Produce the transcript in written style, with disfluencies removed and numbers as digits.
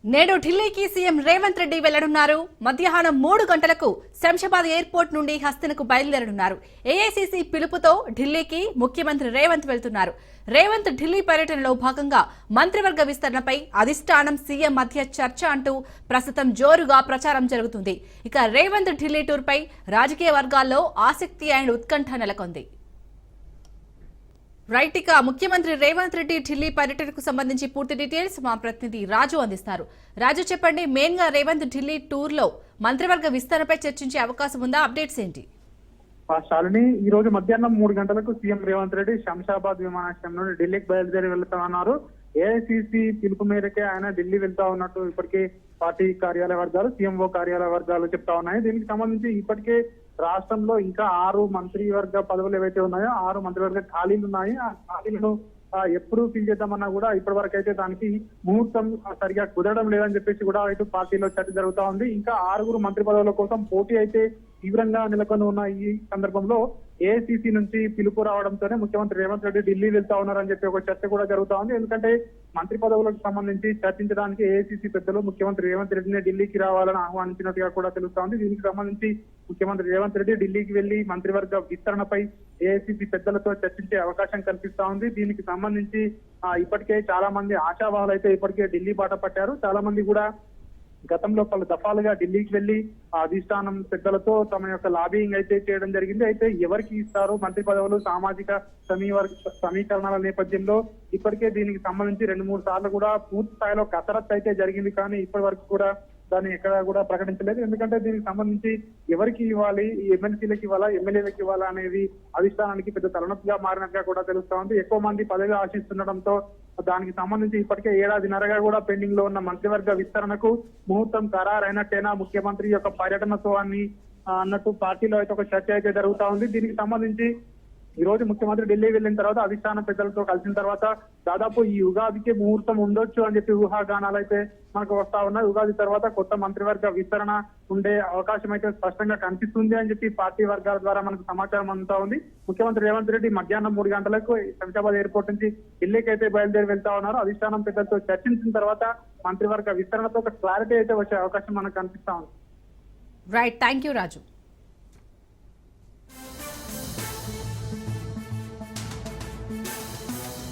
నేడు ఢిల్లీకి సీఎం రేవంత్ రెడ్డి వెళ్లనున్నారు. మధ్యాహ్నం 3 గంటలకు శంషాబాద్ ఎయిర్పోర్ట్ నుండి హస్తనకు బయలుదేరనున్నారు. ఏఐసీసీ పిలుపుతో ఢిల్లీకి ముఖ్యమంత్రి రేవంత్ వెళ్తున్నారు. రేవంత్ ఢిల్లీ పర్యటనలో భాగంగా మంత్రివర్గ విస్తరణపై అధిష్టానం సీఎం మధ్య చర్చ అంటూ ప్రస్తుతం జోరుగా ప్రచారం జరుగుతుంది. ఇక రేవంత్ ఢిల్లీ టూర్ పై రాజకీయ వర్గాల్లో ఆసక్తి అండ్ ఉత్కంఠ నెలకొంది. రైట్, ఇక ముఖ్యమంత్రి రేవంత్ రెడ్డి ఢిల్లీ పర్యటనకు సంబంధించి పూర్తి డీటెయిల్స్ మా ప్రతినిధి రాజు అందిస్తారు. రాజు, చెప్పండి, మెయిన్ గా రేవంత్ ఢిల్లీ టూర్ లో మంత్రివర్గ విస్తరణపై చర్చించే అవకాశం ఉందా? అప్డేట్స్ ఏంటి? శాలిని, ఈ రోజు మధ్యాహ్నం 3 గంటలకు సీఎం రేవంత్ రెడ్డి శంషాబాద్ విమానాశ్రయం నుండి ఢిల్లీకి బయలుదేరి వెళ్తామన్నారు. ఏఐసీసీ పిలుపు మేరకే ఆయన ఢిల్లీ వెళ్తా ఉన్నట్టు ఇప్పటికే పార్టీ కార్యాలయ వర్గాలు, సీఎంఓ కార్యాలయ వర్గాలు చెప్తా ఉన్నాయి. దీనికి సంబంధించి ఇప్పటికే రాష్ట్రంలో ఇంకా 6 మంత్రివర్గ పదవులు ఏవైతే ఉన్నాయో 6 మంత్రివర్గ ఖాళీలు ఉన్నాయి. ఆ ఖాళీలను ఎప్పుడు ఫిల్ చేద్దామన్నా కూడా ఇప్పటి వరకు అయితే దానికి ముహూర్తం సరిగా కుదరడం లేదని చెప్పేసి కూడా ఇటు పార్టీలో చర్చ జరుగుతా ఉంది. ఇంకా 6 మంత్రి పదవుల కోసం పోటీ అయితే తీవ్రంగా నెలకొని ఉన్న ఈ సందర్భంలో ఏఐసీసీ నుంచి పిలుపు రావడంతోనే ముఖ్యమంత్రి రేవంత్ రెడ్డి ఢిల్లీ వెళ్తా ఉన్నారని చెప్పి ఒక చర్చ కూడా జరుగుతా ఉంది. ఎందుకంటే మంత్రి పదవులకు సంబంధించి చర్చించడానికి ఏఐసీసీ పెద్దలు ముఖ్యమంత్రి రేవంత్ రెడ్డిని ఢిల్లీకి రావాలని ఆహ్వానించినట్టుగా కూడా తెలుస్తా ఉంది. దీనికి సంబంధించి ముఖ్యమంత్రి రేవంత్ రెడ్డి ఢిల్లీకి వెళ్లి మంత్రివర్గ విస్తరణపై ఏఐసీసీ పెద్దలతో చర్చించే అవకాశం కల్పిస్తా ఉంది. దీనికి సంబంధించి ఇప్పటికే చాలా మంది ఆశావాహులు అయితే ఇప్పటికే ఢిల్లీ బాట పట్టారు. చాలా మంది కూడా గతంలో పలు దఫాలుగా ఢిల్లీకి వెళ్లి అధిష్టానం పెద్దలతో తమ యొక్క లాబింగ్ అయితే చేయడం జరిగింది. అయితే ఎవరికి ఇస్తారు మంత్రి పదవులు, సామాజిక సమీకరణాల నేపథ్యంలో ఇప్పటికే దీనికి సంబంధించి 2-3 సార్లు కూడా పూర్తి స్థాయిలో కసరత్తు అయితే జరిగింది. కానీ ఇప్పటి వరకు కూడా దాన్ని ఎక్కడ కూడా ప్రకటించలేదు. ఎందుకంటే దీనికి సంబంధించి ఎవరికి ఇవ్వాలి, ఎమ్మెల్సీలకు ఇవ్వాలా, ఎమ్మెల్యేలకు ఇవ్వాలా అనేది అధిష్టానానికి పెద్ద తలనొప్పిగా మారినట్టుగా కూడా తెలుస్తా ఉంది. ఎక్కువ మంది పదవి ఆశిస్తుండటంతో దానికి సంబంధించి ఇప్పటికే 1.5 కూడా పెండింగ్ లో ఉన్న మంత్రివర్గ విస్తరణకు ముహూర్తం ఖరారైనట్టేనా ముఖ్యమంత్రి యొక్క పర్యటనతో అన్నట్టు పార్టీలో అయితే ఒక చర్చ అయితే జరుగుతా ఉంది. దీనికి సంబంధించి ఈ రోజు ముఖ్యమంత్రి ఢిల్లీ వెళ్ళిన తర్వాత అధిష్టాన పెద్దలతో కలిసిన తర్వాత దాదాపు ఈ ఉగాదికి ముహూర్తం ఉండొచ్చు అని చెప్పి ఊహాగానాలు అయితే మనకు వస్తా ఉన్నాయి. ఉగాది తర్వాత కొత్త మంత్రివర్గ విస్తరణ ఉండే అవకాశం అయితే స్పష్టంగా కనిపిస్తుంది అని చెప్పి పార్టీ వర్గాల ద్వారా మనకు సమాచారం అందుతా ఉంది. ముఖ్యమంత్రి రేవంత్ రెడ్డి మధ్యాహ్నం 3 గంటలకు శంషాబాద్ ఎయిర్పోర్ట్ నుంచి ఢిల్లీకి అయితే బయలుదేరి వెళ్తా ఉన్నారు. అధిష్టానం పెద్దలతో చర్చించిన తర్వాత మంత్రివర్గ విస్తరణతో ఒక క్లారిటీ అయితే వచ్చే అవకాశం మనకు కనిపిస్తా ఉంది. Right, thank you Raju.